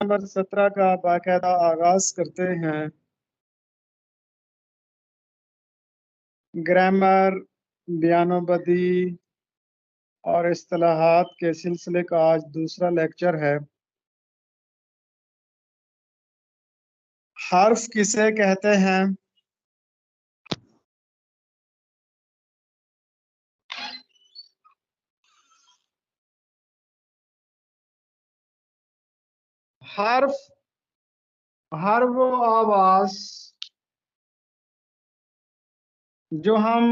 Number 17 का बाकायदा आगाज करते हैं। ग्रामर, बयानोबदी और इस्तिलाहात के सिलसिले का आज दूसरा लेक्चर है। हर्फ किसे कहते हैं? हर्फ हर वो आवाज जो हम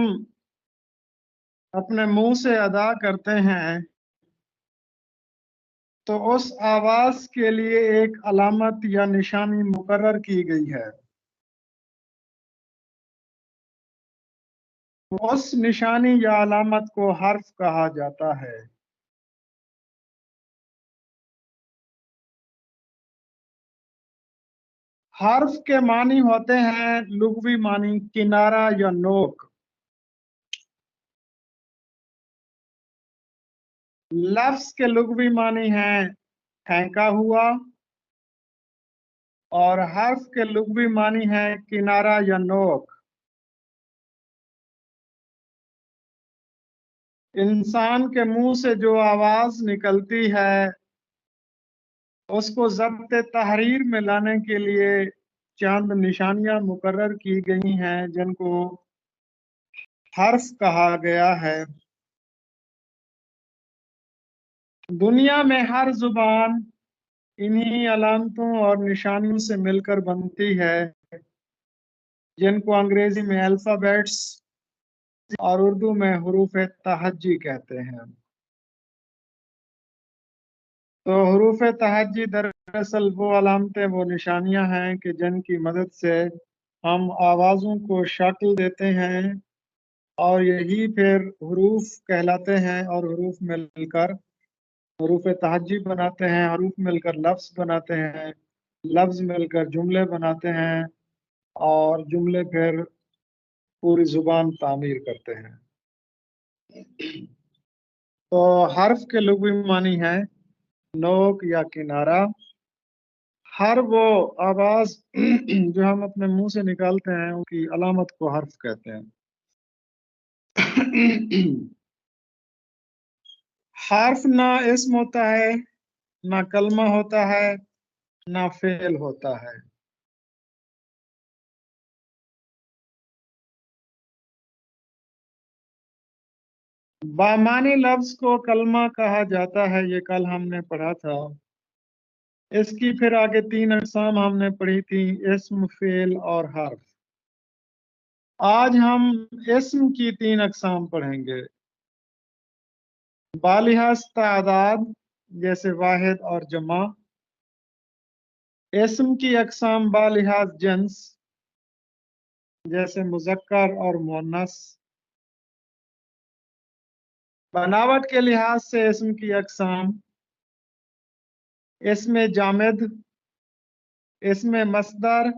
अपने मुंह से अदा करते हैं, तो उस आवाज के लिए एक अलामत या निशानी मुकर्रर की गई है। उस निशानी या अलामत को हर्फ कहा जाता है। हर्फ के मानी होते हैं लुग़वी मानी किनारा या नोक। लफ्ज के लुग़वी मानी हैं फेंका हुआ, और हर्फ के लुग़वी मानी है किनारा या नोक। इंसान के मुंह से जो आवाज निकलती है, उसको ज़ब्त तहरीर में लाने के लिए चंद निशानियां मुकर्रर की गई हैं, जिनको हर्फ कहा गया है। दुनिया में हर जुबान इन्हीं अलामतों और निशानियों से मिलकर बनती है, जिनको अंग्रेजी में अल्फ़ाबेट्स और उर्दू में हुरूफ तहज्जी कहते हैं। तो हुरूफ तहज्जी दरअसल वो अलामतें, वो निशानियां हैं कि जिनकी मदद से हम आवाज़ों को शक्ल देते हैं, और यही फिर हुरूफ कहलाते हैं, और हुरूफ मिलकर हुरूफ तहज्जी बनाते हैं, हरूफ मिलकर लफ्ज़ बनाते हैं, लफ्ज़ मिलकर जुमले बनाते हैं, और जुमले फिर पूरी जुबान तामीर करते हैं। तो हर्फ के लुग़वी मानी है नोक या किनारा। हर वो आवाज जो हम अपने मुंह से निकालते हैं, उनकी अलामत को हर्फ कहते हैं। हर्फ ना इस्म होता है, ना कलमा होता है, ना फेल होता है। बामानी लफ्ज को कलमा कहा जाता है, ये कल हमने पढ़ा था। इसकी फिर आगे तीन अक़साम हमने पढ़ी थी, इस्म, फेल और हर्फ। आज हम इस्म की तीन अक़साम पढ़ेंगे। बालिहाज तादाद, जैसे वाहिद और जमा। इस्म की अक़साम बालिहाज जिन्स, जैसे मुज़क्कर और मुअन्नस। बनावट के लिहाज से इस्म की अक़साम: इसमें जामिद, इसमें मस्दर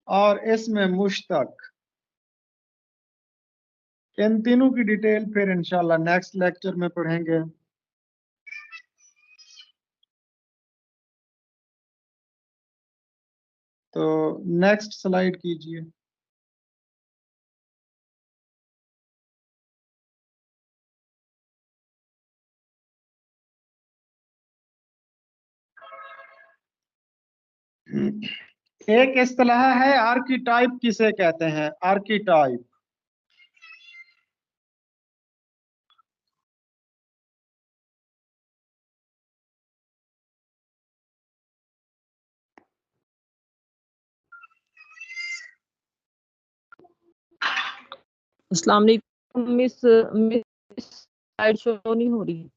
और इसमें मुश्तक। इन तीनों की डिटेल फिर इंशाल्लाह नेक्स्ट लेक्चर में पढ़ेंगे। तो नेक्स्ट स्लाइड कीजिए। एक इस्तिलाह है आर्कीटाइप किसे कहते हैं? आर्कीटाइप। अस्सलाम वालेकुम मिस स्लाइड शो नहीं हो रही।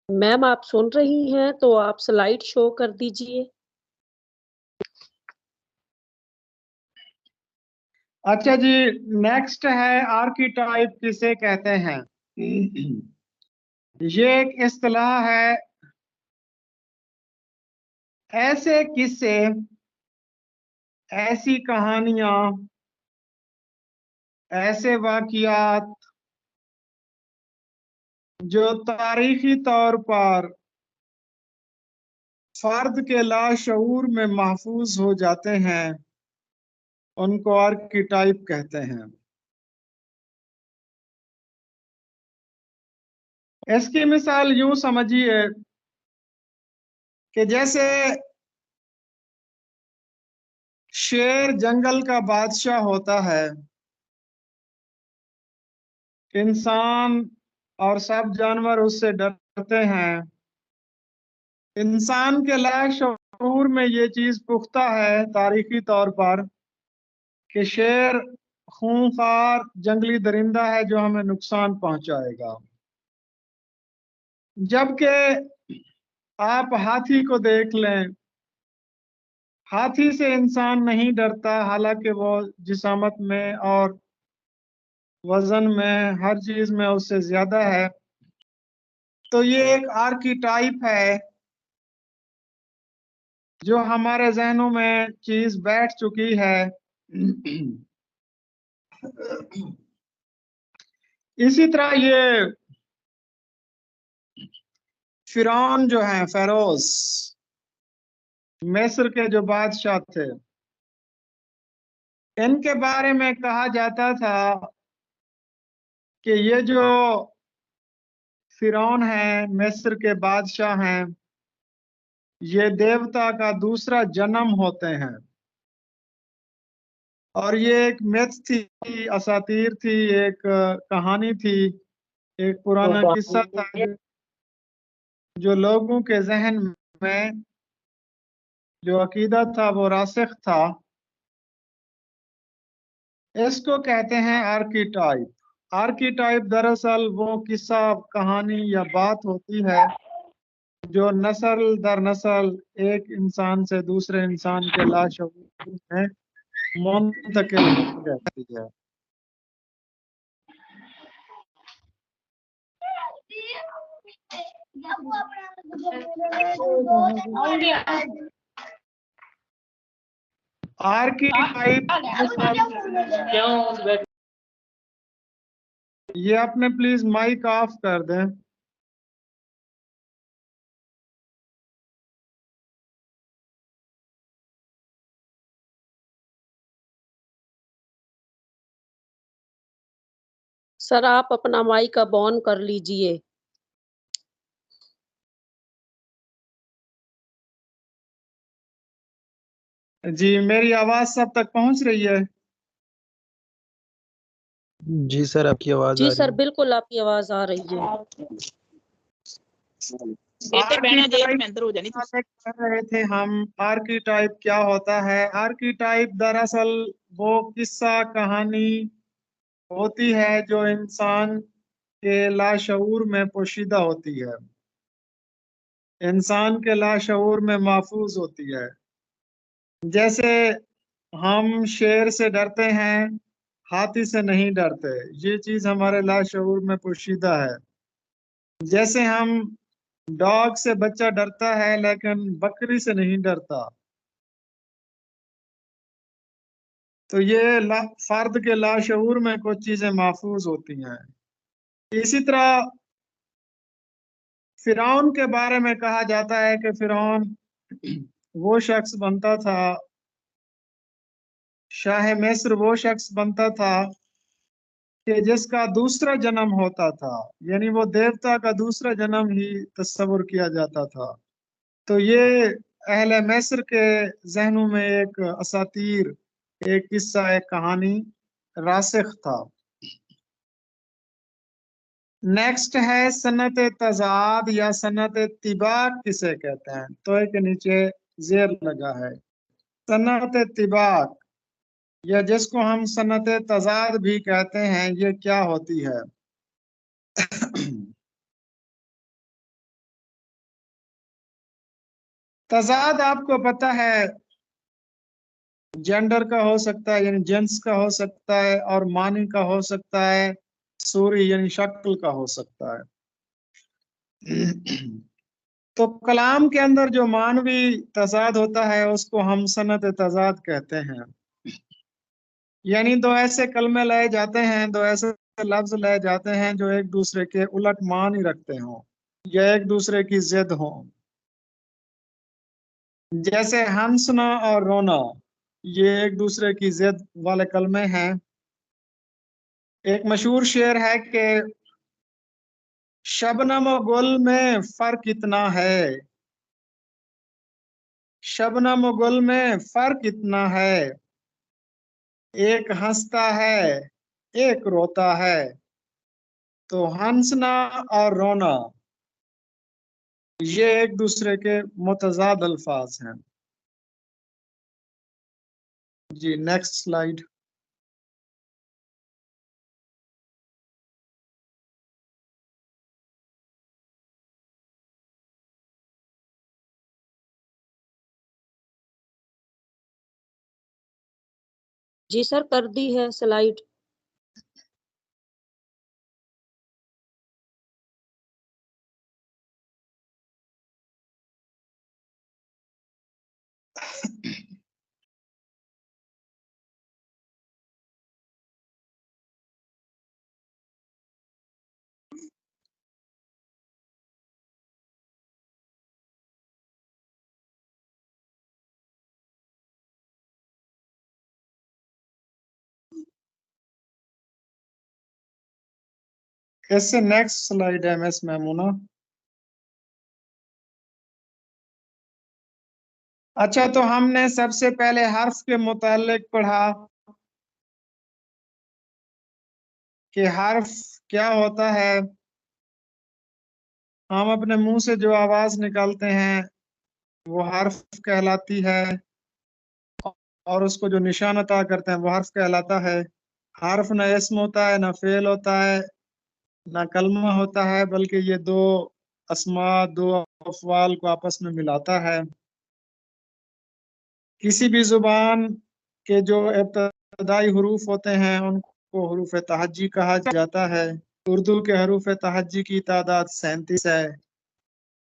मैम आप सुन रही हैं तो आप स्लाइड शो कर दीजिए। अच्छा जी, नेक्स्ट है आर्कीटाइप किसे कहते हैं। ये एक इस्तिलाह है, ऐसे किस्से, ऐसी कहानियां, ऐसे वाकियात जो तारीखी तौर पर फर्द के लाशऊर में महफूज हो जाते हैं, उनको आर्कीटाइप कहते हैं। इसकी मिसाल यूं समझिए कि जैसे शेर जंगल का बादशाह होता है, इंसान और सब जानवर उससे डरते हैं। इंसान के लाशऊर में ये चीज पुख्ता है तारीखी तौर पर कि शेर खूंखार जंगली दरिंदा है जो हमें नुकसान पहुंचाएगा। जबकि आप हाथी को देख लें, हाथी से इंसान नहीं डरता, हालांकि वो जिसामत में और वजन में हर चीज में उससे ज्यादा है। तो ये एक आर्कीटाइप है जो हमारे जहनों में चीज बैठ चुकी है। इसी तरह ये फिरौन जो है, फेरोज, मिस्र के जो बादशाह थे, इनके बारे में कहा जाता था कि ये जो फिरौन है, मिस्र के बादशाह हैं, ये देवता का दूसरा जन्म होते हैं। और ये एक मिथ थी, असातीर थी, एक कहानी थी, एक पुराना किस्सा था जो लोगों के जहन में जो अकीदा था वो रासिख था। इसको कहते हैं आर्कीटाइप। आर्कीटाइप दरअसल वो किस्सा, कहानी या बात होती है जो नस्ल दर नस्ल एक इंसान से दूसरे इंसान के लाशऊर में मुंतकिल होती रहती है। आर्कीटाइप, ये आपने प्लीज माइक ऑफ कर दें। सर आप अपना माइक अब ऑन कर लीजिए। जी, मेरी आवाज सब तक पहुंच रही है? जी सर, आपकी आवाज जी आ सर रही है। बिल्कुल आपकी आवाज आ रही है। कर रहे थे हम, आर्कीटाइप क्या होता है। आर्कीटाइप दरअसल वो किस्सा, कहानी होती है जो इंसान के लाशऊर में पोशीदा होती है, इंसान के लाशऊर में महफूज होती है। जैसे हम शेर से डरते हैं, हाथी से नहीं डरते, ये चीज हमारे लाशऊर में पोशीदा है। जैसे हम डॉग से बच्चा डरता है लेकिन बकरी से नहीं डरता, तो ये फर्द के लाशऊर में कुछ चीजें महफूज होती हैं। इसी तरह फिरौन के बारे में कहा जाता है कि फिरौन वो शख्स बनता था, शाह मिस्र वो शख्स बनता था कि जिसका दूसरा जन्म होता था, यानी वो देवता का दूसरा जन्म ही तस्वुर किया जाता था। तो ये अहले मिस्र के जहनों में एक असातीर, एक किस्सा, एक कहानी रासिख था। नेक्स्ट है सनत तजाद या सनत तिबाक किसे कहते हैं। तो के नीचे जेर लगा है, सनत तिबाक। या जिसको हम सनत तजाद भी कहते हैं, ये क्या होती है? तजाद आपको पता है जेंडर का हो सकता है, यानी जेंट्स का हो सकता है, और मानी का हो सकता है, सूरी यानी शक्ल का हो सकता है। तो कलाम के अंदर जो मानवी तजाद होता है उसको हम सनत तजाद कहते हैं। यानी दो ऐसे कलमे लाए जाते हैं, दो ऐसे लफ्ज लाए जाते हैं जो एक दूसरे के उलट मान ही रखते हों या एक दूसरे की जिद हो। जैसे हंसना और रोना, ये एक दूसरे की जिद वाले कलमे हैं। एक मशहूर शेर है कि शबनम और गुल में फर्क इतना है, शबनम और गुल में फर्क इतना है, एक हंसता है एक रोता है। तो हंसना और रोना ये एक दूसरे के मुतजाद अल्फाज हैं। जी नेक्स्ट स्लाइड। जी सर, कर दी है स्लाइड। इससे नेक्स्ट स्लाइड है मिस मैमूना। अच्छा, तो हमने सबसे पहले हर्फ के मुतालिक पढ़ा कि हर्फ क्या होता है। हम अपने मुंह से जो आवाज निकालते हैं वो हर्फ कहलाती है, और उसको जो निशान अता करते हैं वो हर्फ कहलाता है। हर्फ न इस्म होता है, न फेल होता है, न कलमा होता है, बल्कि ये दो अस्मा, दो अफवाल को आपस में मिलाता है। किसी भी जुबान के जो इब्तदाई हरूफ होते हैं उनको हरूफ तहज्जी कहा जाता है। उर्दू के हरूफ तहज्जी की तादाद 37 है,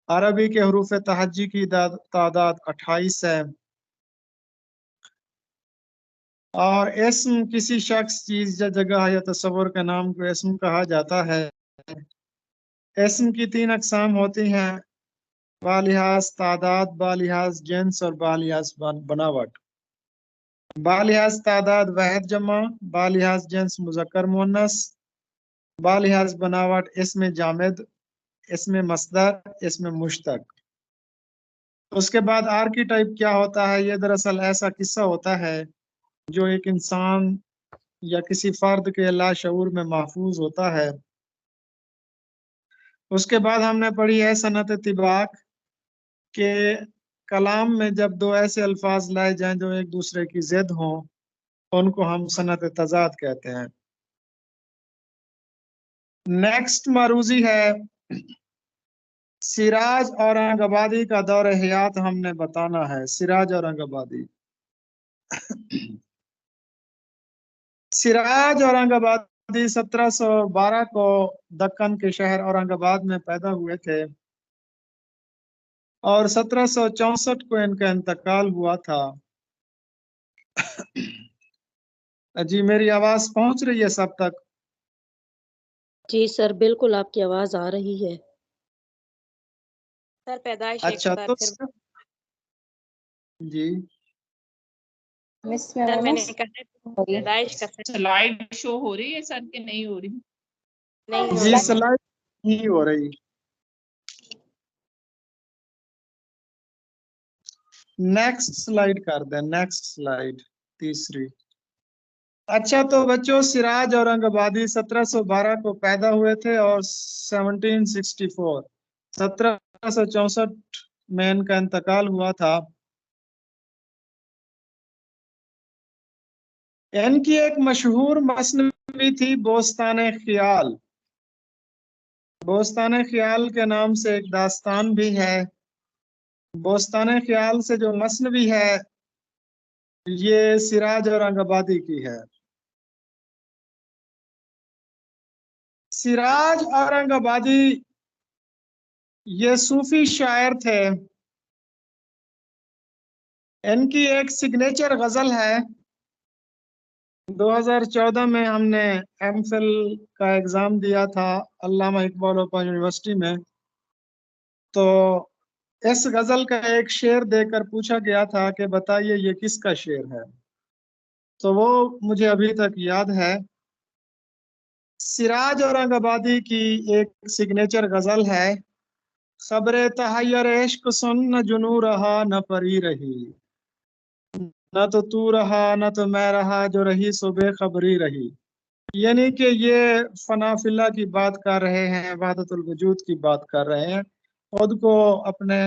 अरबी के हरूफ तहज्जी की तादाद 28 है। और इस्म किसी शख्स, चीज या जगह या तस्वुर के नाम को इस्म कहा जाता है। इस्म की 3 अकसाम होती हैं, बालिहाज तादाद, बालिहाज जिन्स और बालिहाज बनावट। बालिहाज तादाद वाहिद जमा, बालिहाज जिन्स मुजक्कर मुअन्नस, बालिहाज बनावट इसमें जामिद, इसमें मस्दर, इसमें मुश्तक। उसके बाद आर्कीटाइप क्या होता है? ये दरअसल ऐसा किस्सा होता है जो एक इंसान या किसी फर्द के लाशऊर में महफूज होता है। उसके बाद हमने पढ़ी है सनत तिबाक के कलाम में जब दो ऐसे अल्फाज लाए जाएं जो एक दूसरे की जिद हों उनको हम सनत तजाद कहते हैं। नेक्स्ट मरूजी है सिराज औरंगाबादी का दौर हयात हमने बताना है। सिराज औरंगाबादी, सिराज औरंगाबादी 1712 को दक्कन के शहर औरंगाबाद में पैदा हुए थे और 1764 को इनका इंतकाल हुआ था। जी मेरी आवाज पहुंच रही है सब तक? जी सर, बिल्कुल आपकी आवाज आ रही है। सर पैदाइश एक अच्छा, बार तो फिर। जी मिस सर मैंने मैमूना कहा पैदाइश का सर स्लाइड शो हो रही है सर कि नहीं हो रही? नहीं हो जी रहा। स्लाइड नहीं हो रही। नेक्स्ट स्लाइड कर दें, नेक्स्ट स्लाइड तीसरी। अच्छा, तो बच्चों सिराज औरंगाबादी 1712 को पैदा हुए थे और 1764 में इनका इंतकाल हुआ था। ان کی ایک مشہور مثنوی تھی بوستان خیال. بوستان خیال کے نام سے ایک داستان بھی ہے. بوستان خیال سے جو مثنوی ہے یہ سراج اورنگ آبادی کی ہے. سراج اورنگ آبادی یہ صوفی شاعر تھے. ان کی ایک سگنیچر غزل ہے. 2014 میں ہم نے ایم فل کا ایگزام دیا تھا علامہ اقبال اوپن یونیورسٹی میں. تو اس غزل کا ایک شعر دے کر پوچھا گیا تھا کہ بتائیے یہ کس کا شعر ہے. تو وہ مجھے ابھی تک یاد ہے. سراج اورنگ آبادی کی ایک سگنیچر غزل ہے. خبر تحیر عشق سن نہ جنو رہا نہ پری رہی. نہ تو رہا نہ تو میں رہا جو رہی سو بے خبری رہی. یعنی کہ یہ فنا فی اللہ کی بات کر رہے ہیں، وحدت الوجود کی بات کر رہے ہیں، خود کو اپنے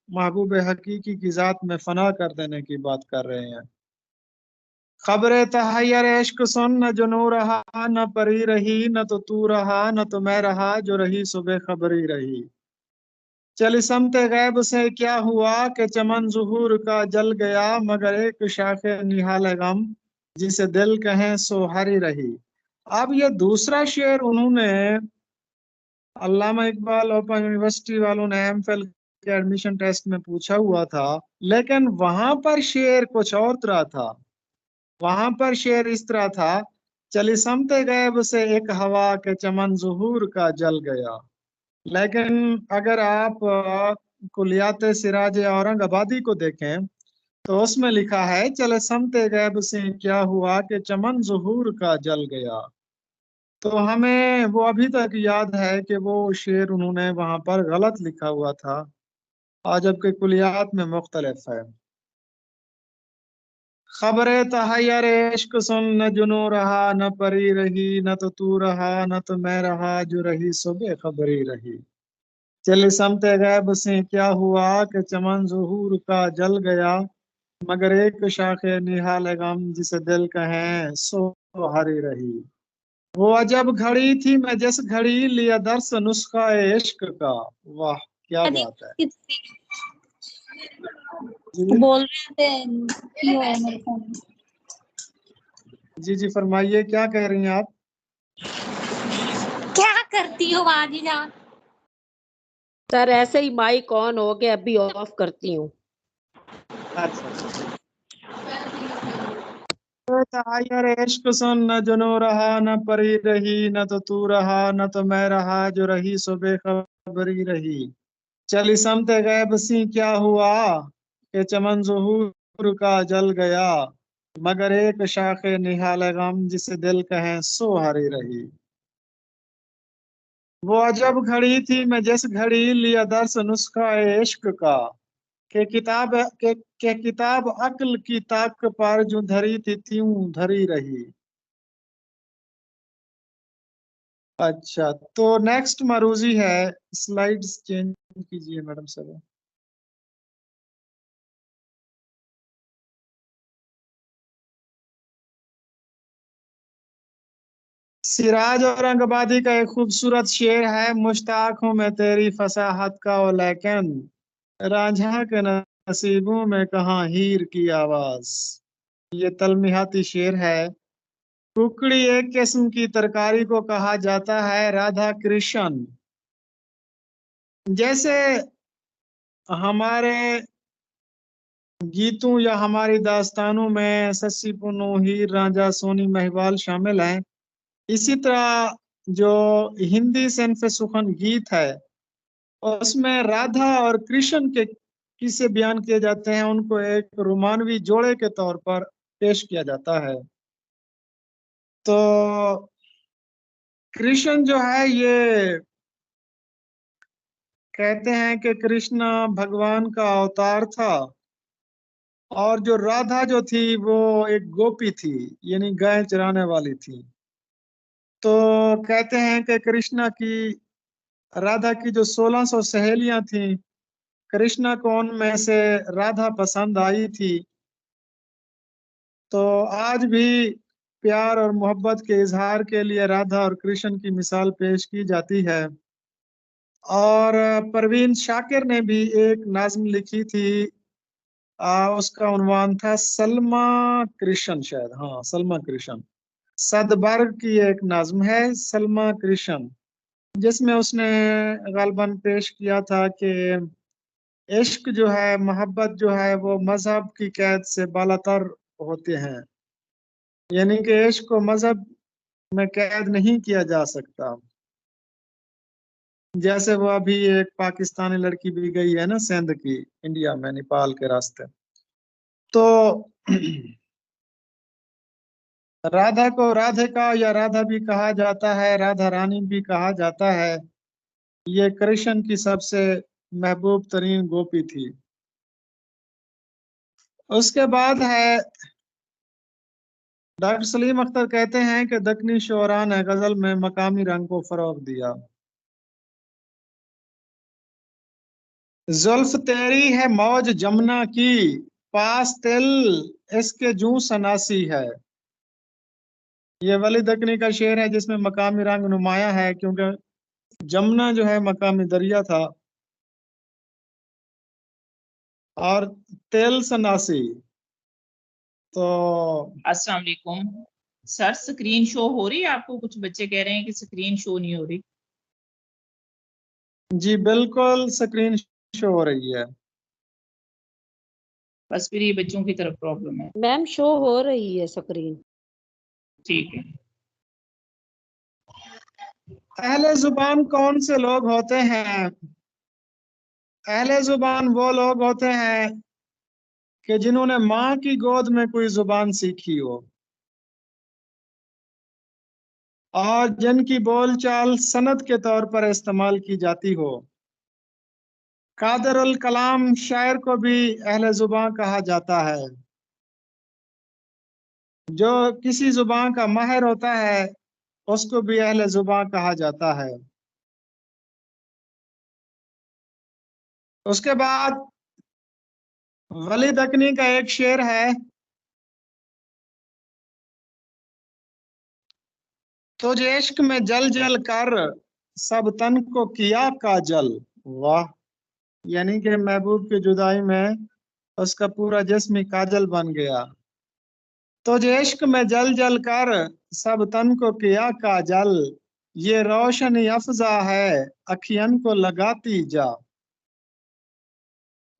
محبوب حقیقی کی ذات میں فنا کر دینے کی بات کر رہے ہیں. خبر تحیر عشق سن نہ جنو رہا نہ پری رہی. نہ تو رہا نہ تو میں رہا جو رہی سو بے خبری رہی. چلی سمت غیب سے کیا ہوا کہ چمن ظہور کا جل گیا. مگر ایک شاخ نہال غم جسے دل کہیں سو ہری رہی. اب یہ دوسرا شعر انہوں نے علامہ اقبال اوپن یونیورسٹی والوں نے ایم فل کے ایڈمیشن ٹیسٹ میں پوچھا ہوا تھا، لیکن وہاں پر شعر کچھ اور طرح تھا. وہاں پر شعر اس طرح تھا، چلی سمت غیب سے ایک ہوا کے چمن ظہور کا جل گیا. لیکن اگر آپ کلیات سراج اورنگ آبادی کو دیکھیں تو اس میں لکھا ہے چلے سمت غیب سے کیا ہوا کہ چمن ظہور کا جل گیا. تو ہمیں وہ ابھی تک یاد ہے کہ وہ شعر انہوں نے وہاں پر غلط لکھا ہوا تھا، اور جبکہ کلیات میں مختلف ہے. خبر تحیر عشق سن نہ جنو رہا نہ پری رہی. نہ تو رہا نہ تو میں رہا جو رہی سو بے خبری رہی. چلی سمت غیب سے کیا ہوا کہ چمن ظہور کا جل گیا. مگر ایک شاخ نہال غم جسے دل کہیں سو ہری رہی. وہ عجب گھڑی تھی میں جس گھڑی لیا درس نسخہ عشق کا. واہ کیا بات ہے. بول رہے تھے کیوں ہے میرے فون میں؟ جی فرمائیے کیا کہہ رہی ہیں آپ؟ کیا کرتی ہو باجی جان؟ سر ایسے ہی مائک آن ہو گیا، ابھی آف کرتی ہوں. اچھا تحیر عشق سن نہ جنو رہا نہ پری رہی. نہ تو رہا نہ تو میں رہا جو رہی سو بے خبری رہی. چلی سمت غیب سی کیا ہوا کہ چمن ظہور کا جل گیا. مگر ایک شاخ نہال غم جسے دل کہیں سو ہری رہی. وہ عجب گھڑی تھی میں جس گھڑی لیا درس نسخہ عشق کا. کہ کتاب عقل کی طاق پر جو دھری تھی تیوں دھری رہی. اچھا تو نیکسٹ مروزی ہے، سلائیڈز چینج کیجئے میڈم صاحب. سراج اورنگ آبادی کا ایک خوبصورت شعر ہے، مشتاق ہوں میں تیری فصاحت کا لیکن رانجھا کے نصیبوں میں کہاں ہیر کی آواز. یہ تلمیحاتی شعر ہے. ککڑی ایک قسم کی ترکاری کو کہا جاتا ہے رادھا کرشن. جیسے ہمارے گیتوں یا ہماری داستانوں میں سسی پنو، ہیر رانجھا، سونی مہیوال شامل ہیں، اسی طرح جو ہندی صنف سخن گیت ہے اس میں رادھا اور کرشن کے قصے بیان کیے جاتے ہیں. ان کو ایک رومانوی جوڑے کے طور پر پیش کیا جاتا ہے. تو کرشن جو ہے یہ کہتے ہیں کہ کرشنا بھگوان کا اوتار تھا، اور جو رادھا جو تھی وہ ایک گوپی تھی، یعنی گائے چرانے والی تھی. تو کہتے ہیں کہ کرشنا کی رادھا کی جو 1600 سہیلیاں تھیں، کرشنا کو ان میں سے رادھا پسند آئی تھی. تو آج بھی प्यार और मोहब्बत के इजहार के लिए राधा और कृष्ण की मिसाल पेश की जाती है। और परवीन शाकिर ने भी एक नाज़्म लिखी थी, उसका उन्वान था सलमा कृष्ण, शायद, हाँ सलमा कृष्ण। सदबर्ग की एक नाज़्म है सलमा कृष्ण, जिसमें उसने गालबन पेश किया था कि इश्क जो है, मोहब्बत जो है, वो मजहब की कैद से बालातर होते हैं, यानी कि इश्क को मजहब में कैद नहीं किया जा सकता। जैसे वो अभी एक पाकिस्तानी लड़की भी गई है ना सिंध की, इंडिया में, नेपाल के रास्ते। तो राधा को राधिका या राधा भी कहा जाता है, राधा रानी भी कहा जाता है। ये कृष्ण की सबसे महबूब तरीन गोपी थी। उसके बाद है डॉक्टर सलीम अख्तर कहते हैं कि दक्कनी शोरा ने गजल में मकामी रंग को फरोग दिया। जुल्फ तेरी है मौज जमुना की, पास तिल इसके जूं सनासी है। ये वली दक्कनी का शेर है जिसमें मकामी रंग नुमाया है, क्योंकि जमुना जो है मकामी दरिया था, और तेल सनासी। तो अस्सलाम वालेकुम सर, स्क्रीन शो हो रही है आपको? कुछ बच्चे कह रहे हैं कि स्क्रीन शो नहीं हो रही। जी बिल्कुल स्क्रीन शो हो रही है। बस फिर ये बच्चों की तरफ प्रॉब्लम है। मैम शो हो रही है स्क्रीन। ठीक है। अहले जुबान कौन से लोग होते हैं? अहले जुबान वो लोग होते हैं कि जिन्होंने माँ की गोद में कोई जुबान सीखी हो और जिनकी बोलचाल सनद के तौर पर इस्तेमाल की जाती हो। कादरुल कलाम शायर को भी अहले जुबान कहा जाता है। जो किसी जुबान का माहिर होता है उसको भी अहले जुबान कहा जाता है। उसके बाद वली दक्कनी का एक शेर है, तुझे इश्क में जल जल कर सब तन को किया काजल। वाह, यानी कि महबूब की जुदाई में उसका पूरा जिस्म ही काजल बन गया। तुझे इश्क में जल जल कर सब तन को किया काजल, ये रोशनी अफजा है अखियन को लगाती जा।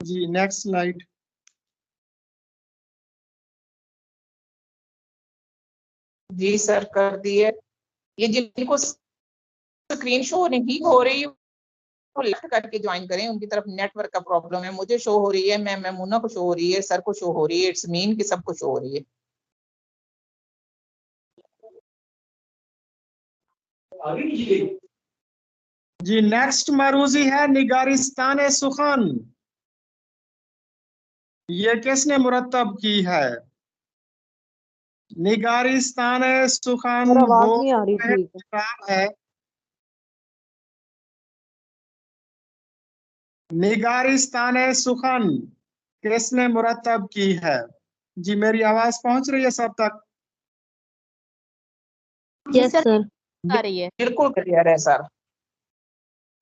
जी नेक्स्ट स्लाइड। जी सर कर दिए। ये जिनको स्क्रीन शो नहीं हो रही वो लेफ्ट करके ज्वाइन करें, उनकी तरफ नेटवर्क का प्रॉब्लम है। मुझे शो हो रही है, मैं मैमूना को शो हो रही है, सर को शो हो रही है, इट्स मीन कि सबको शो हो रही है। जी नेक्स्ट मरूजी है निगारिस्तान सुखन। ये किसने मुरतब की है? निगारिस्तान सुखन और आवाज वो नहीं आ रही ठीक। किताब है। निगारिस्तान सुखन किसने मुरतब की है? जी मेरी आवाज पहुंच रही है सब तक? यस सर, आ रही है। बिल्कुल क्लियर है सर।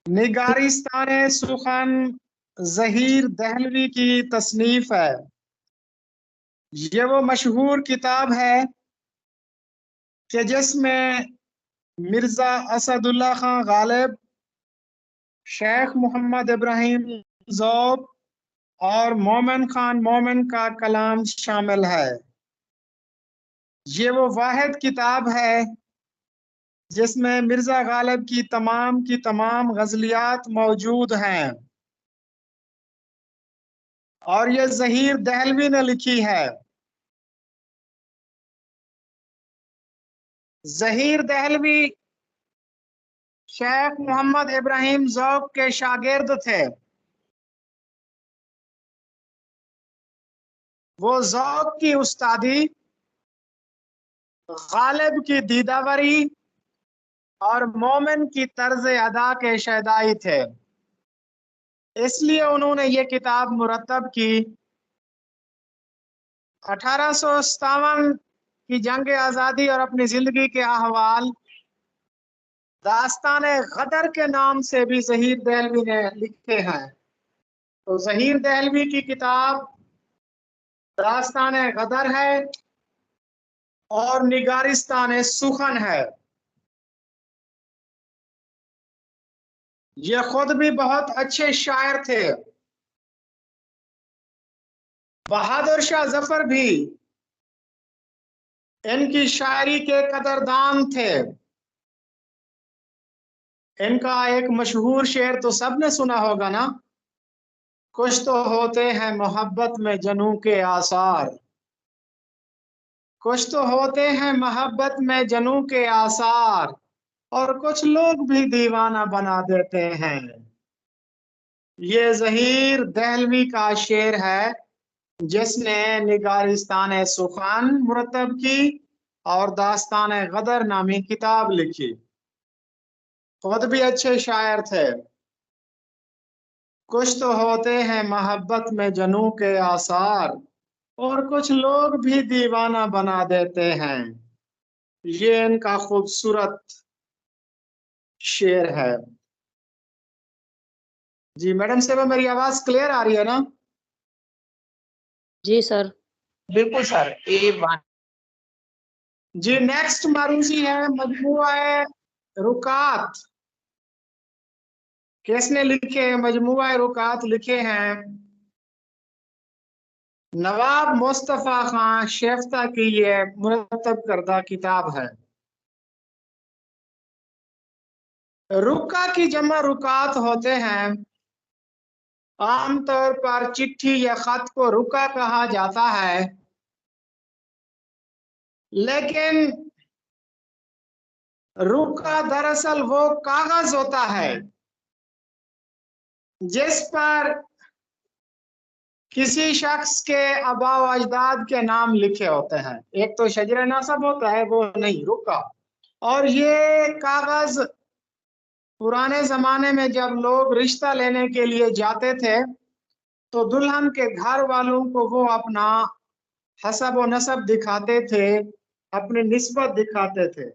निगारिस्तान सुखन जहीर दहलवी की तसनीफ है। ये वो मशहूर किताब है कि जिसमें मिर्जा असदुल्ला खान गालिब, शेख मोहम्मद इब्राहिम ज़ौक़ और मोमिन खान मोमिन का कलाम शामिल है। ये वो वाहिद किताब है जिसमें मिर्जा गालिब की तमाम गजलियात मौजूद हैं, और ये जहीर दहलवी ने लिखी है। जहीर दहलवी शेख मोहम्मद इब्राहिम ज़ौक़ के शागिर्द थे। वो ज़ौक़ की उस्तादी, गालिब की दीदावरी और मोमिन की तर्ज अदा के शहदाई थे। इसलिए उन्होंने ये किताब मुरतब की। 1857 کی جنگ آزادی اور اپنی زندگی کے احوال داستان غدر کے نام سے بھی ظہیر دہلوی نے لکھے ہیں. تو ظہیر دہلوی کی کتاب داستان غدر ہے اور نگارستان سخن ہے. یہ خود بھی بہت اچھے شاعر تھے. بہادر شاہ ظفر بھی ان کی شاعری کے قدردان تھے. ان کا ایک مشہور شعر تو سب نے سنا ہوگا نا، کچھ تو ہوتے ہیں محبت میں جنوں کے آثار، کچھ تو ہوتے ہیں محبت میں جنوں کے آثار، اور کچھ لوگ بھی دیوانہ بنا دیتے ہیں. یہ ظہیر دہلوی کا شعر ہے جس نے نگارستان سخن مرتب کی اور داستان غدر نامی کتاب لکھی. خود بھی اچھے شاعر تھے. کچھ تو ہوتے ہیں محبت میں جنوں کے آثار، اور کچھ لوگ بھی دیوانہ بنا دیتے ہیں. یہ ان کا خوبصورت شعر ہے. جی میڈم صاحبہ میری آواز کلیئر آ رہی ہے نا؟ جی سر. بالکل سر. A1. جی نیکسٹ معروضی ہے مجموعہ رکات. کس نے لکھے ہیں مجموعہ رکات؟ لکھے ہیں نواب مصطفیٰ خان شیفتہ کی. یہ مرتب کردہ کتاب ہے. رکا کی جمع رکات ہوتے ہیں. عام طور پر چٹھی یا خط کو رکا کہا جاتا ہے، لیکن رکا دراصل وہ کاغذ ہوتا ہے جس پر کسی شخص کے آباء و اجداد کے نام لکھے ہوتے ہیں. ایک تو شجر نسب ہوتا ہے، وہ نہیں رکا. اور یہ کاغذ پرانے زمانے میں جب لوگ رشتہ لینے کے لیے جاتے تھے تو دلہن کے گھر والوں کو وہ اپنا حسب و نسب دکھاتے تھے، اپنی نسبت دکھاتے تھے.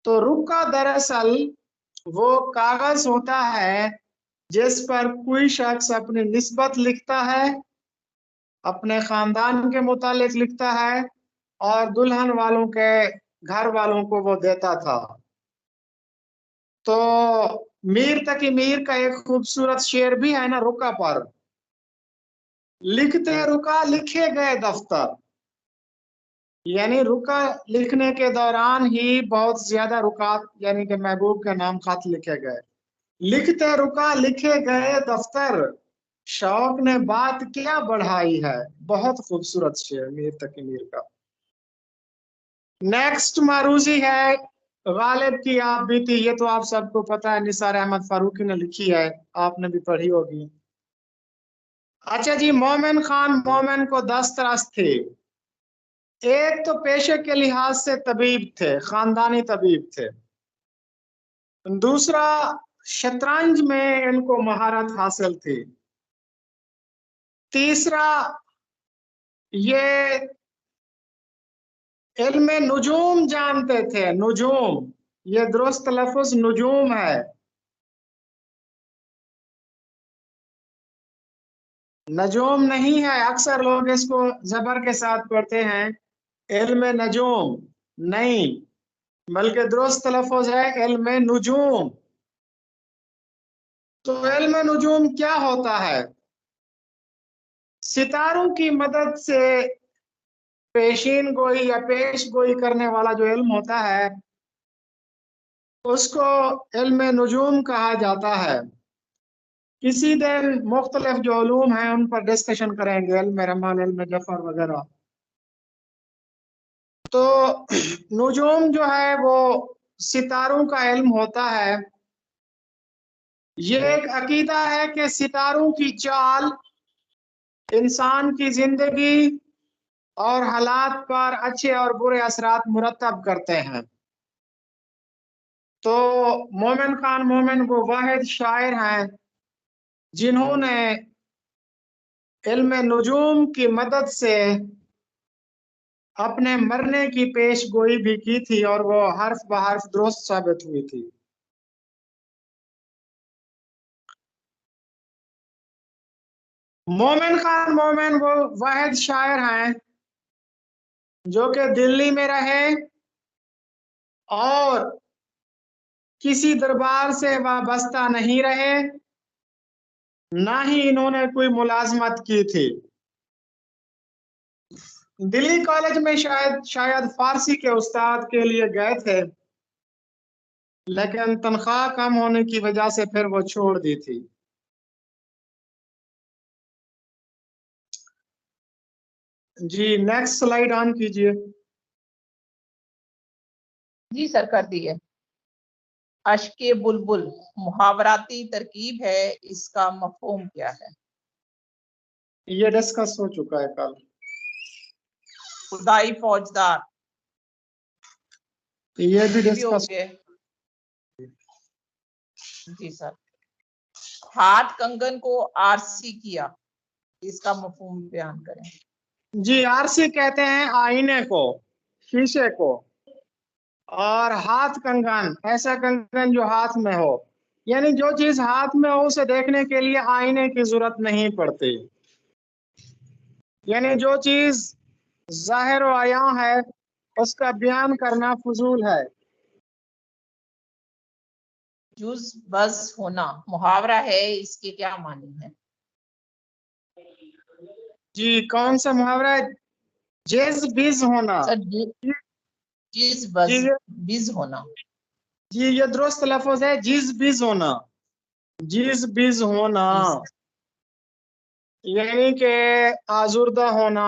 تو رکا دراصل وہ کاغذ ہوتا ہے جس پر کوئی شخص اپنی نسبت لکھتا ہے، اپنے خاندان کے متعلق لکھتا ہے، اور دلہن والوں کے گھر والوں کو وہ دیتا تھا. تو میر تقی میر کا ایک خوبصورت شعر بھی ہے نا رکا پر، لکھتے رکا لکھے گئے دفتر. یعنی رکا لکھنے کے دوران ہی بہت زیادہ رکات یعنی کہ محبوب کے نام خط لکھے گئے. لکھتے رکا لکھے گئے دفتر، شوق نے بات کیا بڑھائی ہے. بہت خوبصورت شعر میر تقی میر کا. نیکسٹ معروضی ہے غالب کی آپ بیتی. یہ تو آپ سب کو پتا ہے، نثار احمد فاروقی نے لکھی ہے، آپ نے بھی پڑھی ہوگی. اچھا جی، مومن خان مومن کو 10 ترس تھے. ایک تو پیشے کے لحاظ سے طبیب تھے، خاندانی طبیب تھے. دوسرا شطرنج میں ان کو مہارت حاصل تھی. تیسرا یہ علم نجوم جانتے تھے. نجوم، یہ درست لفظ نجوم ہے. نجوم نہیں ہے، اکثر لوگ اس کو زبر کے ساتھ پڑھتے ہیں. علم نجوم نہیں، بلکہ درست لفظ ہے علم نجوم. تو علم نجوم کیا ہوتا ہے؟ ستاروں کی مدد سے پیشین گوئی یا پیش گوئی کرنے والا جو علم ہوتا ہے اس کو علم نجوم کہا جاتا ہے. کسی دن مختلف جو علوم ہیں ان پر ڈسکشن کریں گے، علم رمال، علم جفر وغیرہ. تو نجوم جو ہے وہ ستاروں کا علم ہوتا ہے. یہ ایک عقیدہ ہے کہ ستاروں کی چال انسان کی زندگی اور حالات پر اچھے اور برے اثرات مرتب کرتے ہیں. تو مومن خان مومن وہ واحد شاعر ہیں جنہوں نے علم نجوم کی مدد سے अपने मरने की पेश गोई भी की थी और वो हर्फ बहर्फ दुरुस्त साबित हुई थी। मोमिन खान मोमिन वो वाहिद शायर हैं जो कि दिल्ली में रहे और किसी दरबार से वाबस्ता नहीं रहे, ना ही इन्होंने कोई मुलाजमत की थी। दिल्ली कॉलेज में शायद फारसी के उस्ताद के लिए गए थे, लेकिन तनख्वाह कम होने की वजह से फिर वो छोड़ दी थी। जी नेक्स्ट स्लाइड ऑन कीजिए। जी सर कर दिए। अश्के बुलबुल मुहावराती तरकीब है, इसका मफहूम क्या है? ये डिस्कस हो चुका है कल। खुदाई फौजदार ये भी ये भी हो डिस्कस। गए। जी सर। हाथ कंगन को आरसी किया, इसका मफहूम बयान करें। जी आरसी कहते हैं आईने को, शीशे को, और हाथ कंगन ऐसा कंगन जो हाथ में हो, यानी जो चीज हाथ में हो उसे देखने के लिए आईने की जरूरत नहीं पड़ती, यानी जो चीज जाहिर व आयां है उसका बयान करना फजूल है। जुज बस होना मुहावरा है, इसके क्या मानी है? जी कौन सा मुहावरा है? जेज बिज होना। सर जिस बस जी बिज होना। जी ये दुरुस्त लफ्ज है, जिज बिज होना। जिज बिज होना यानी कि आजुर्दा होना,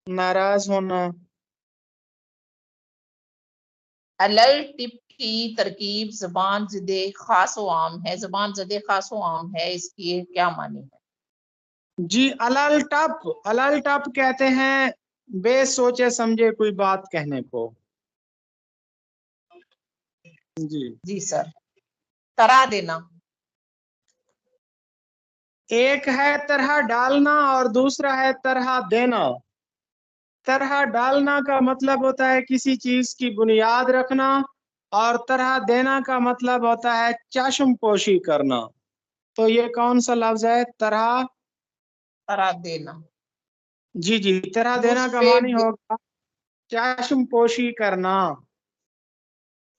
नाराज होना। अलल टिप की तरकीब जबान ज़दे खास व आम है, जबान ज़दे खास व आम है, इसकी क्या मानी है? जी अलल टप कहते हैं बेसोचे समझे कोई बात कहने को। जी जी सर। तरा देना। एक है तरह डालना और दूसरा है तरह देना। तरह डालना का मतलब होता है किसी चीज की बुनियाद रखना, और तरह देना का मतलब होता है चश्म पोशी करना। तो ये कौन सा लफ्ज है? तरह। तरा देना। जी जी तरह देना का मानी होगा चश्म पोशी करना।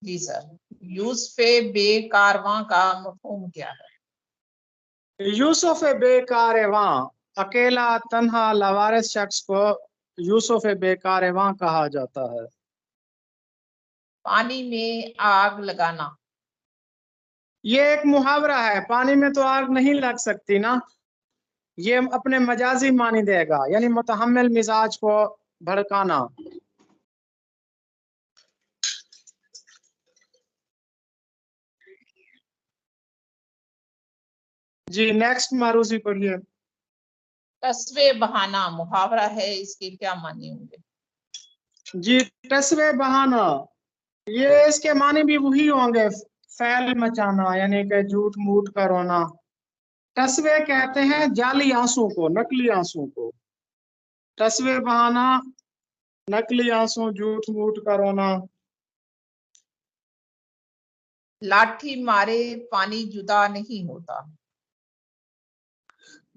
जी सर। यूसुफ बेकारवां का मफहूम क्या है? यूसुफ बेकारवां, अकेला तन्हा लवारिस शख्स को यूसुफ बेकारवां कहा जाता है। पानी में आग लगाना। ये एक मुहावरा है, पानी में तो आग नहीं लग सकती ना, ये अपने मजाजी मानी देगा, यानी मुतहम्मिल मिजाज को भड़काना। जी नेक्स्ट मारूजी पढ़िए। कस्बे बहाना मुहावरा है, इसके क्या मानी होंगे? जी कस्बे बहाना, ये इसके मानी भी वही होंगे, फैल मचाना यानी कि झूठ मूठ का रोना। कस्बे कहते हैं जाली आंसू को, नकली आंसू को। कस्बे बहाना, नकली आंसू, झूठ मूठ का रोना। लाठी मारे पानी जुदा नहीं होता।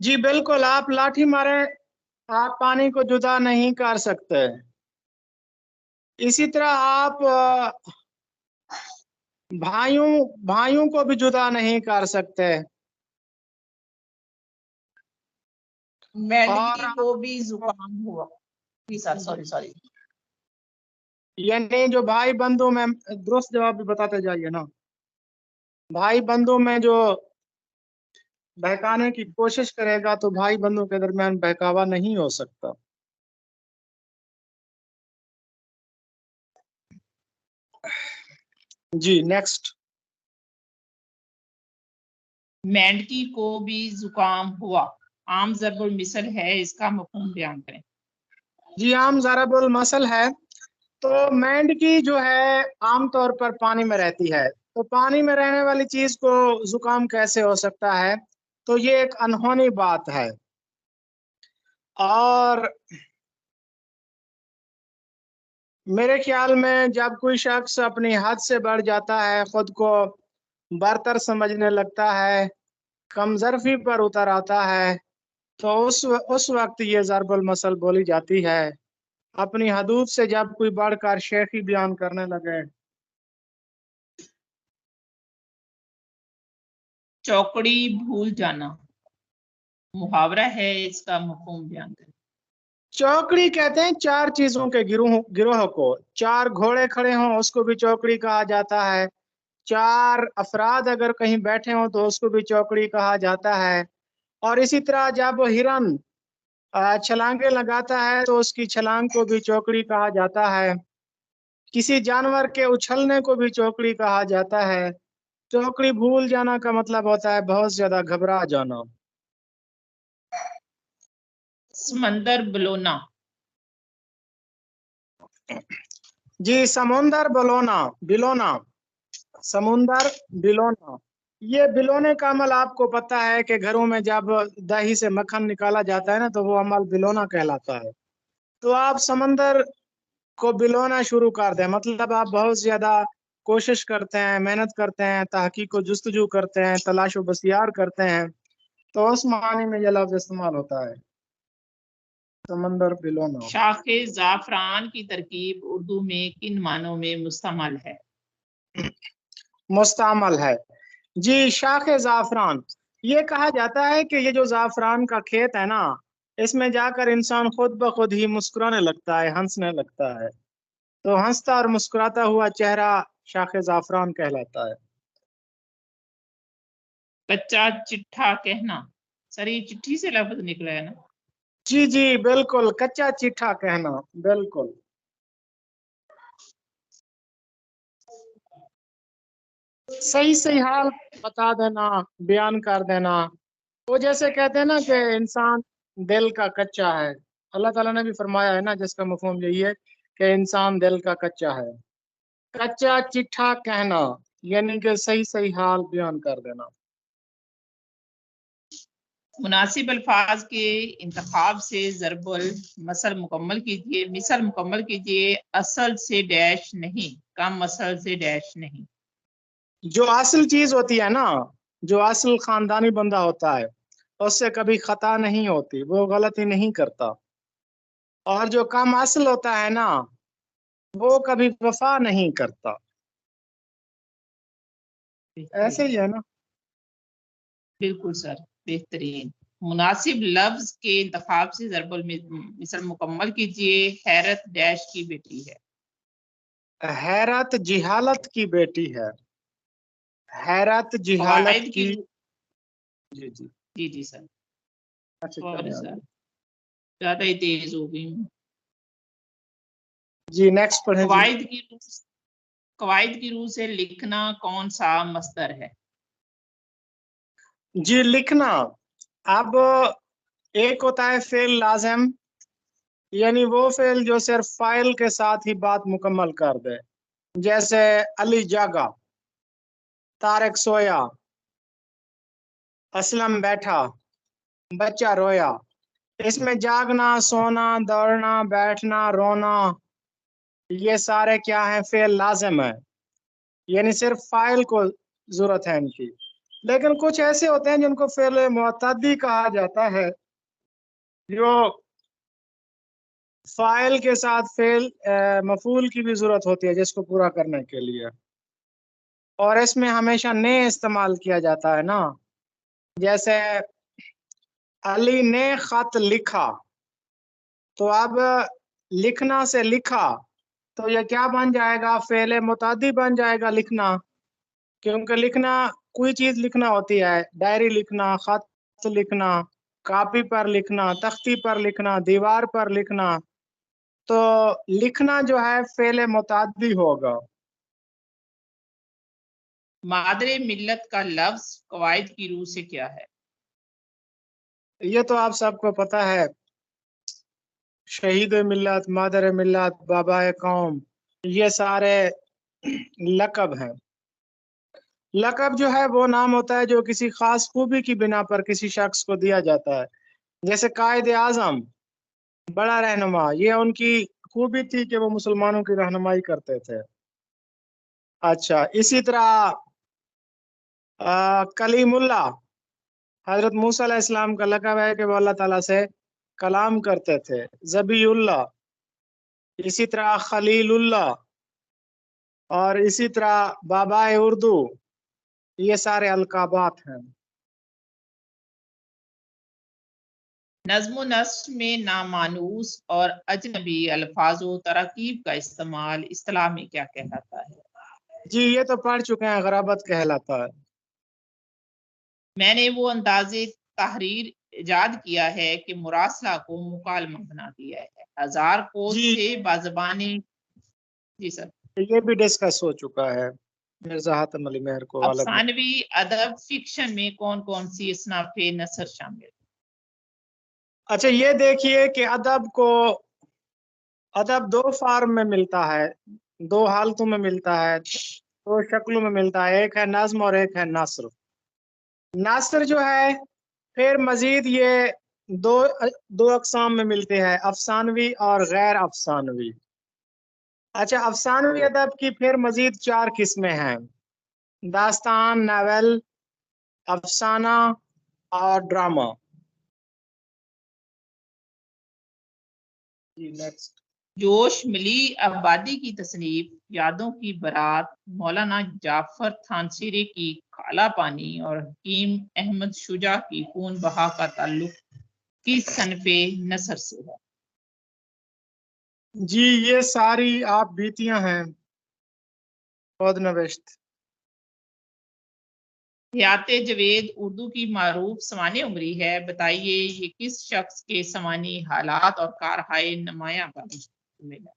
जी बिल्कुल, आप लाठी मारे आप पानी को जुदा नहीं कर सकते। इसी तरह आप भाइयों भाइयों को भी जुदा नहीं कर सकते। मेंढकी और को भी जुकाम हुआ। जी सर, सॉरी। यानी जो भाई बंधु में, दुरुस्त जवाब भी बताते जाइए ना, भाई बंधु में जो बहकाने की कोशिश करेगा तो भाई बंधु के दरमियान बहकावा नहीं हो सकता। जी नेक्स्ट। मेंढकी को भी जुकाम हुआ, आम ज़रबुल मिसल है, इसका मफहूम बयान करें। जी आम ज़रबुल मसल है। तो मेंढकी जो है आमतौर पर पानी में रहती है, तो पानी में रहने वाली चीज को जुकाम कैसे हो सकता है? तो ये एक अनहोनी बात है। और میرے خیال میں جب کوئی شخص اپنی حد سے بڑھ جاتا ہے، خود کو برتر سمجھنے لگتا ہے، کم ظرفی پر اتر آتا ہے، تو اس وقت یہ ضرب المثل بولی جاتی ہے۔ اپنی حدود سے جب کوئی بڑھ کر شیخی بیان کرنے لگے۔ چوکڑی بھول جانا محاورہ ہے، اس کا مفہوم بیان کریں۔ چوکڑی کہتے ہیں 4 چیزوں کے گروہ کو۔ 4 گھوڑے کھڑے ہوں اس کو بھی چوکڑی کہا جاتا ہے، 4 افراد اگر کہیں بیٹھے ہوں تو اس کو بھی چوکڑی کہا جاتا ہے، اور اسی طرح جب ہرن چھلانگیں لگاتا ہے تو اس کی چھلانگ کو بھی چوکڑی کہا جاتا ہے۔ کسی جانور کے اچھلنے کو بھی چوکڑی کہا جاتا ہے۔ چوکڑی بھول جانا کا مطلب ہوتا ہے بہت زیادہ گھبرا جانا۔ سمندر بلونا جی، سمندر بلونا، سمندر بلونا، یہ بلونے کا عمل آپ کو پتہ ہے کہ گھروں میں جب دہی سے مکھن نکالا جاتا ہے نا تو وہ عمل بلونا کہلاتا ہے۔ تو آپ سمندر کو بلونا شروع کر دیں، مطلب آپ بہت زیادہ کوشش کرتے ہیں، محنت کرتے ہیں، تحقیق و جستجو کرتے ہیں، تلاش و بسیار کرتے ہیں، تو اس معنی میں یہ لفظ استعمال ہوتا ہے، سمندر بلونا۔ شاخ زعفران کی ترکیب اردو میں کن معنوں میں مستعمل ہے؟ مستعمل ہے جی، شاخ زعفران، یہ کہا جاتا ہے کہ یہ جو زعفران کا کھیت ہے نا، اس میں جا کر انسان خود بخود ہی مسکرانے لگتا ہے، ہنسنے لگتا ہے، تو ہنستا اور مسکراتا ہوا چہرہ شاخ زعفران کہلاتا ہے۔ کچا چٹھا کہنا، سر یہ چٹھی سے لفظ نکلا ہے نا؟ جی جی بالکل، کچا چٹھا کہنا، بالکل۔ صحیح حال بتا دینا، بیان کر دینا، وہ جیسے کہتے ہیں نا کہ انسان دل کا کچا ہے، اللہ تعالیٰ نے بھی فرمایا ہے نا، جس کا مفہوم یہی ہے کہ انسان دل کا کچا ہے۔ کچا چٹھا کہنا یعنی کہ صحیح حال بیان کر دینا۔ مناسب الفاظ کے انتخاب سے ضرب المثل مکمل کیجئے، مثل مکمل کیجئے۔ اصل سے ڈیش نہیں، کم اصل سے ڈیش نہیں۔ جو اصل چیز ہوتی ہے نا، جو اصل خاندانی بندہ ہوتا ہے، اس سے کبھی خطا نہیں ہوتی، وہ غلطی نہیں کرتا، اور جو کم اصل ہوتا ہے نا، وہ کبھی وفا نہیں کرتا۔ ایسے ہی ہے نا؟ بالکل سر، بہترین۔ مناسب لفظ کے انتخاب سے ضرب المثل مکمل کیجئے۔ حیرت ڈیش کی بیٹی ہے۔ حیرت جہالت کی بیٹی ہے، حیرت جہالت کی۔ جی جی جی جی سر، اچھا سوری چلیں سر، آگے۔ زیادہ ہی تیز ہو گئی ہوں۔ جی نیکسٹ پڑھیں جی۔ قواعد کی روح سے لکھنا کون سا مصدر ہے؟ جی لکھنا، اب ایک ہوتا ہے فعل لازم، یعنی وہ فعل جو صرف فاعل کے ساتھ ہی بات مکمل کر دے، جیسے علی جاگا، طارق سویا، اسلم بیٹھا، بچہ رویا۔ اس میں جاگنا، سونا، دوڑنا، بیٹھنا، رونا، یہ سارے کیا ہیں؟ فعل لازم ہے، یعنی صرف فاعل کو ضرورت ہے ان کی۔ لیکن کچھ ایسے ہوتے ہیں جن کو فعل معتدی کہا جاتا ہے، جو فاعل کے ساتھ فعل مفعول کی بھی ضرورت ہوتی ہے جس کو پورا کرنے کے لیے، اور اس میں ہمیشہ نے استعمال کیا جاتا ہے نا، جیسے علی نے خط لکھا، تو اب لکھنا سے لکھا تو یہ کیا بن جائے گا؟ فعل متعدی بن جائے گا لکھنا، کیونکہ لکھنا کوئی چیز لکھنا ہوتی ہے، ڈائری لکھنا، خط لکھنا، کاپی پر لکھنا، تختی پر لکھنا، دیوار پر لکھنا، تو لکھنا جو ہے فعل متعدی ہوگا۔ مادر ملت کا لفظ قواعد کی روح سے کیا ہے؟ یہ تو آپ سب کو پتہ ہے، شہید ملت، مادر ملت، بابا قوم، یہ سارے لقب ہیں۔ لقب جو ہے وہ نام ہوتا ہے جو کسی خاص خوبی کی بنا پر کسی شخص کو دیا جاتا ہے، جیسے قائد اعظم، بڑا رہنما، یہ ان کی खूबी थी कि वो मुसलमानों की रहनुमाई करते थे। अच्छा, इसी तरह कलीमुल्ला, हजरत मूसा अलैहिस्सलाम का लक़ब है कि वो अल्लाह ताला से कलाम करते थे। ज़बीउल्लाह, इसी तरह खलीलुल्लाह, और इसी तरह बाबाए उर्दू, ये सारे अलकाबात हैं। नज़्म नस्र में नामानूस और अजनबी अल्फाज व तराकीब का इस्तेमाल इस्तिलाह में क्या कहलाता है? जी, ये तो पढ़ चुके हैं, गराबत कहलाता है। मैंने वो अंदाज़े तहरीर इजाद किया है कि मुरासला को मुकालमा बना दिया है। हजार कोस जी। से बाज़बाने। जी सर। ये भी डिस्कस हो चुका है मिर्जा हातिम अली मेहर को वाला में। अफसानवी अदब फिक्शन में कौन कौन सी असनाफ़े नसर शामिल? अच्छा, ये देखिए कि अदब दो फॉर्म में मिलता है, दो हालतों में मिलता है, दो शक्लों में मिलता है। एक है नज्म और एक है नस्र। नस्र जो है फिर मजीद ये दो दो अकसाम में मिलते हैं, अफसानवी और गैर अफसानवी। अच्छा, अफसानवी अदब की फिर मजीद 4 किस्में हैं: दास्तान, नावल, अफसाना और ड्रामा। जी, नेक्स्ट। जोश मिली आबादी की तसनीफ, यादों की बारात, मौलाना जाफर थानसीरी की काला पानी और हकीम अहमद शुजा की खून बहा का ताल्लुक किस सनफे नसर से है? जी, ये सारी आप बीतियां हैं, खुद नविश्त। हयात जवेद उर्दू की मारूफ सवाने उमरी है, बताइए ये किस शख्स के सवानी हालात और कारहाय नमाया का मिला?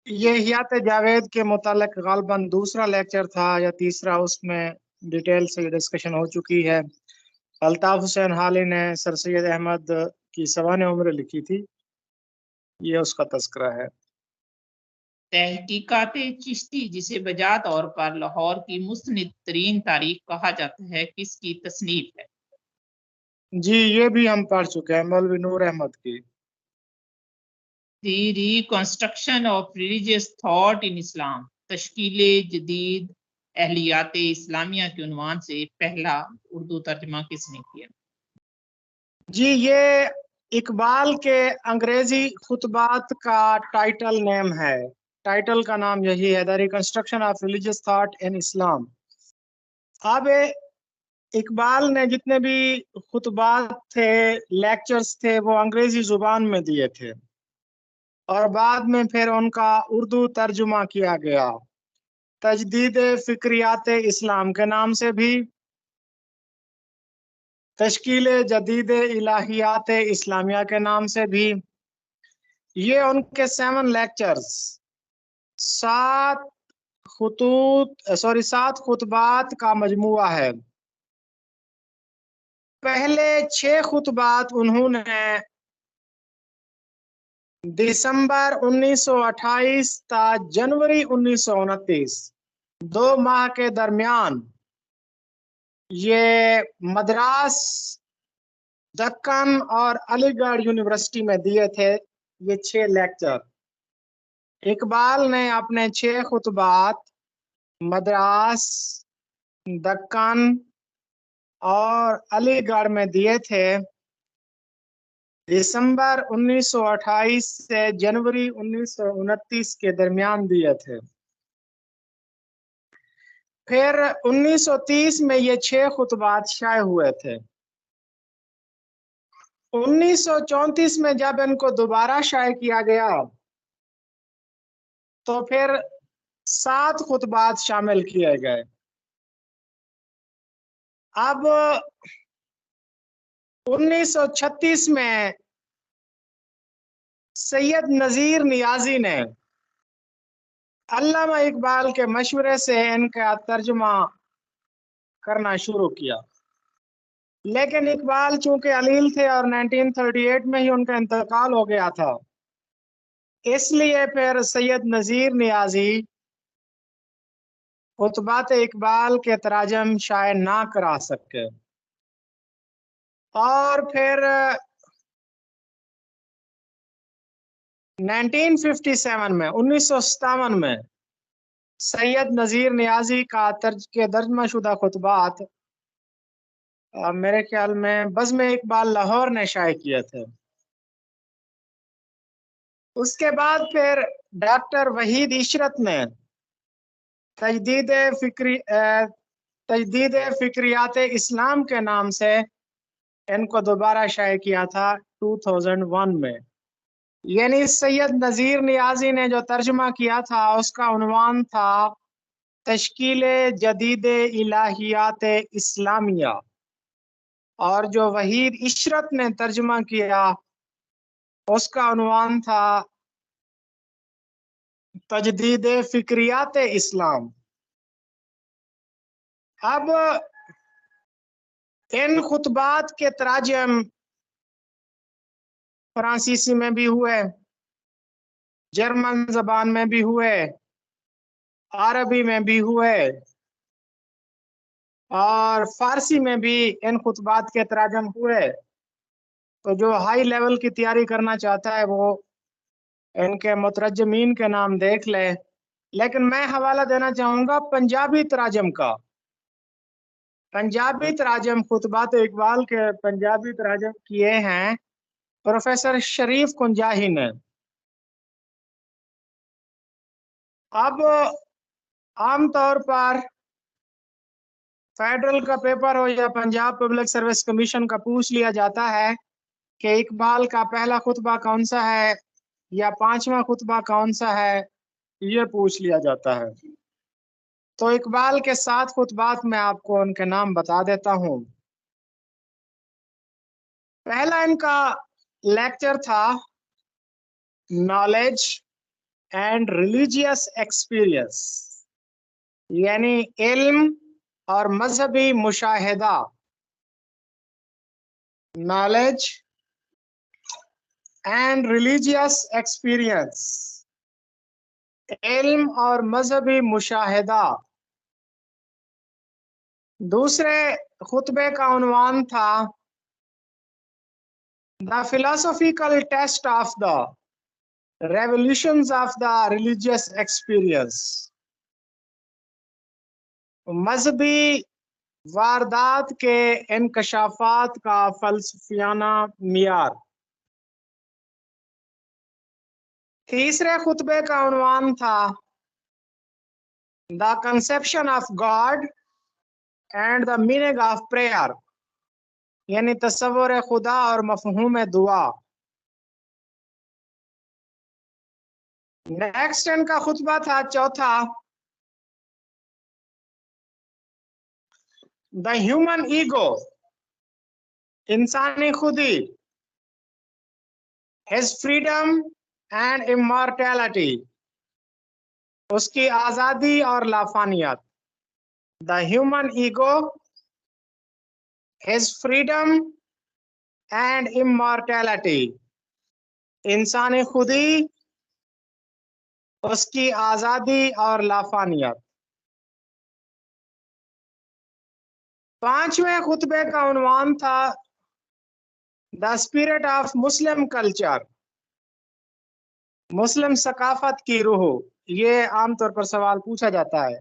ये हयात जावेद के मुतालिक गालबन दूसरा लेक्चर था या तीसरा, उसमें डिटेल से डिस्कशन हो चुकी है। अल्ताफ हुसैन हाली ने सर सैयद अहमद की सवाने उम्र लिखी थी, ये उसका तस्करा है। तहकीकात चिश्ती, जिसे बजा तौर पर लाहौर की मुस्तनिद तरीन तारीख कहा जाता है, किसकी तसनीफ है? जी, ये भी हम पढ़ चुके हैं, मौलवी नूर अहमद की। The reconstruction of religious thought in Islam, तश्कीले जदीद अहलियात इस्लामिया के उन्वान से पहला उर्दू तर्जमा किसने किया? जी, ये इकबाल के अंग्रेजी खुतबात का टाइटल नेम है, टाइटल का नाम यही है, the reconstruction of religious thought in Islam. अब इकबाल ने जितने भी खुतबात थे, लेक्चर्स थे, वो अंग्रेजी जुबान में दिए थे और बाद में फिर उनका उर्दू तर्जुमा किया गया, तजदीद फिक्रियात इस्लाम के नाम से भी, तश्कील जदीद इलाहियात इस्लामिया के नाम से भी। ये उनके 7 लेक्चर्स, 7 खुतबात का मजमुआ है। पहले 6 खुतबात उन्होंने दिसंबर 1928 था जनवरी 1929, 2 माह के दरमियान ये मद्रास, दक्कन और अलीगढ़ यूनिवर्सिटी में दिए थे, ये 6 लेक्चर। इकबाल ने अपने 6 खुतबात मद्रास, दक्कन और अलीगढ़ में दिए थे, दिसंबर 1928 से जनवरी 1929 के दरमियान दिए थे। फिर 1930 में ये 6 खुतबात शाये हुए थे। 1934 में जब इनको दोबारा शाये किया गया तो फिर 7 खुतबात शामिल किए गए। अब 1936 में सैयद नजीर नियाजी ने अल्लामा इकबाल के मशवरे से इनका तर्जुमा करना शुरू किया, लेकिन इकबाल चूंकि अलील थे और 1938 में ही उनका इंतकाल हो गया था, इसलिए फिर सैयद नजीर नियाजी खुतबात इकबाल के तराजम शाये ना करा सके और फिर 1957 में 1957 में सैयद नज़ीर नियाजी का तर्जमा शुदा खुतबात मेरे ख्याल में बज़्म इकबाल लाहौर ने शाये किए थे। उसके बाद फिर डॉक्टर वहीद इशरत ने तजदीद फिक्रियात इस्लाम के नाम से इनको दोबारा शाये किया था 2001 में। यानी सैयद नज़ीर नियाजी ने जो तर्जमा किया था उसका उन्वान था तश्कील जदीद इलाहियात इस्लामिया, और जो वहीद इशरत ने तर्जमा किया उसका उन्वान था तजदीद फिक्रियात इस्लाम। अब इन खुतबात के तराजम फ्रांसीसी में भी हुए, जर्मन जबान में भी हुए, अरबी में भी हुए और फारसी में भी इन खुतबात के तराजम हुए। तो जो हाई लेवल की तैयारी करना चाहता है वो इनके मुतरजमीन के नाम देख ले। लेकिन मैं हवाला देना चाहूँगा पंजाबी तराजम का। पंजाबी तराजम खुतबात इकबाल के पंजाबी तराजम किए हैं प्रोफेसर शरीफ कुंजाही ने। अब आमतौर पर फेडरल का पेपर हो या पंजाब पब्लिक सर्विस कमीशन का पूछ लिया जाता है कि इकबाल का पहला खुतबा कौन सा है या पांचवा खुतबा कौन सा है, ये पूछ लिया जाता है। तो इकबाल के 7 खुतबात में आपको उनके नाम बता देता हूँ। पहला इनका लेक्चर था नॉलेज एंड रिलीजियस एक्सपीरियंस, यानी इल्म और मजहबी मुशाहिदा। नॉलेज एंड रिलीजियस एक्सपीरियंस, इल्म और मजहबी मुशाहिदा। दूसरे खुतबे का उन्वान था the philosophical test of the revolutions of the religious experience, मजहबी वारदात के इंकशाफात का फलसफियाना मियार। तीसरे खुतबे का उन्वान था the conception of God and the meaning of prayer, यानी तस्वुर खुदा और मफहूम दुआ। नेक्स्ट इनका खुतबा था चौथा द ह्यूमन ईगो, इंसानी खुदी, हिज फ्रीडम एंड इमॉर्टैलिटी, उसकी आजादी और लाफानियत। The human ego, his freedom and immortality, इंसानी खुदी, उसकी आजादी और लाफानियत। पांचवें खुतबे का उन्वान था the spirit of Muslim culture, मुस्लिम सकाफत की रूह। ये आमतौर पर सवाल पूछा जाता है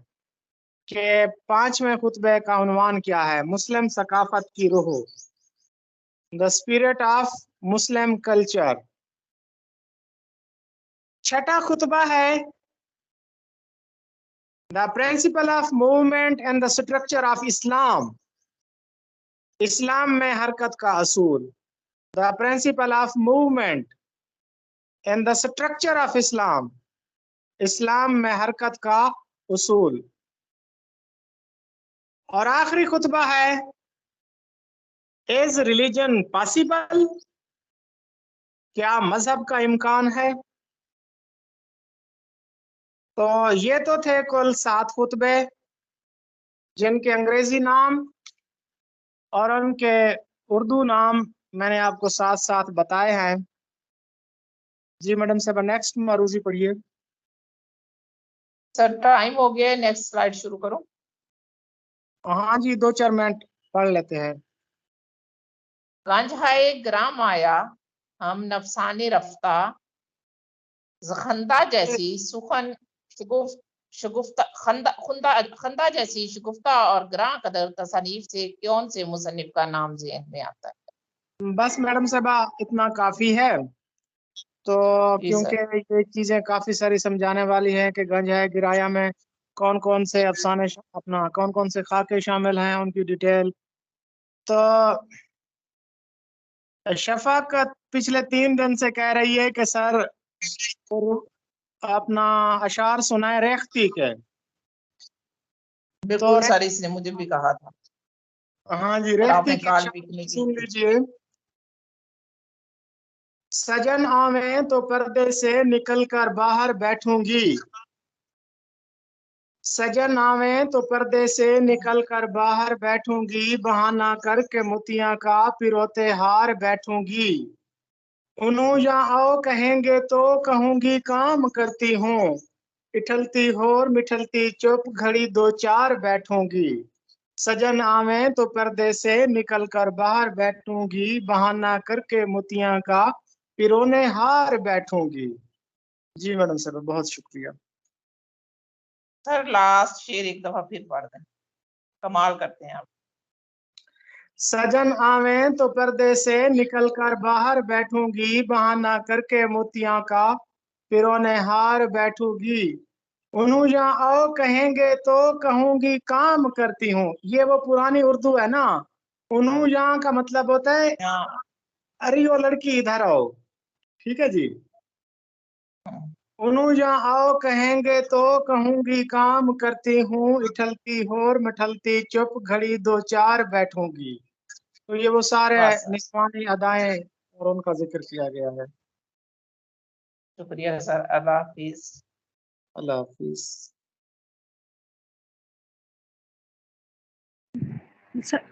कि पांचवें खुतबे का उन्वान क्या है, मुस्लिम सकाफत की रूह, the spirit of Muslim culture. छठा खुतबा है the principle of movement and the structure of Islam, इस्लाम में हरकत का असूल। The principle of movement and the structure of Islam, इस्लाम में हरकत का उसूल। और आखिरी खुतबा है इज रिलीजन पॉसिबल, क्या मजहब का इम्कान है। तो ये तो थे कुल 7 खुतबे जिनके अंग्रेजी नाम और उनके उर्दू नाम मैंने आपको साथ साथ बताए हैं। जी मैडम साहब नेक्स्ट मारूजी पढ़िए। सर टाइम हो गया है, नेक्स्ट स्लाइड शुरू करो। हाँ जी 2-4 मिनट पढ़ लेते हैं। रंझाए ग्राम आया हम नफसाने रफ्ता, خندہ جیسی سخن خندہ جیسی شگفتہ اور گراں قدر تصانیف سے کون سے مصنف کا نام ذہن میں آتا ہے؟ بس میڈم صاحبہ اتنا کافی ہے، تو جی سر۔ کیونکہ یہ چیزیں کافی ساری سمجھانے والی ہیں کہ گنج ہے گرایا میں کون کون سے افسانے اپنا کون کون سے خاکے شامل ہیں، ان کی ڈیٹیل. تو شفقت پچھلے 3 دن سے کہہ رہی ہے کہ سر اپنا اشعار سنائے ریختی کے. بالکل سر، اس نے مجھے بھی کہا تھا. ہاں جی، اور آپ ریختی نے کے کال اشعار بھی کی سن لیجئے. سجن آویں تو پردے سے نکل کر باہر بیٹھوں گی، سجن آویں تو پردے سے نکل کر باہر بیٹھوں گی، بہانہ کر کے متیاں کا پیروتے ہار بیٹھوں گی. انہوں یا آؤ کہیں گے تو کہوں گی کام کرتی ہوں، اٹھلتی ہور مٹھلتی چپ گھڑی 2-4 بیٹھوں گی. سجن آویں تو پردے سے نکل کر باہر بیٹھوں گی، بہانہ کر کے متیاں کا پیرونے ہار بیٹھوں گی. جی میڈم صاحب، بہت شکریہ. سر لاسٹ شعر ایک دفعہ پھر پڑھ دیں، کمال کرتے ہیں آپ. سجن آویں تو پردے سے نکل کر باہر بیٹھوں گی، بہانہ کر کے موتیاں کا پیرونے ہار بیٹھوں گی. انہوں یا آؤ کہیں گے تو کہوں گی کام کرتی ہوں. یہ وہ پرانی اردو ہے نا، انہوں یا کا مطلب ہوتا ہے ارے وہ لڑکی ادھر آؤ. ٹھیک ہے جی. انہوں یا آؤ کہیں گے تو کہوں گی کام کرتی ہوں، اٹھلتی ہور مٹھلتی چپ گھڑی 2-4 بیٹھوں گی. تو یہ وہ سارے بس سر، نسوانی ادائیں اور ان کا ذکر کیا گیا ہے. شکریہ سر، اللہ حافظ. اللہ حافظ. سر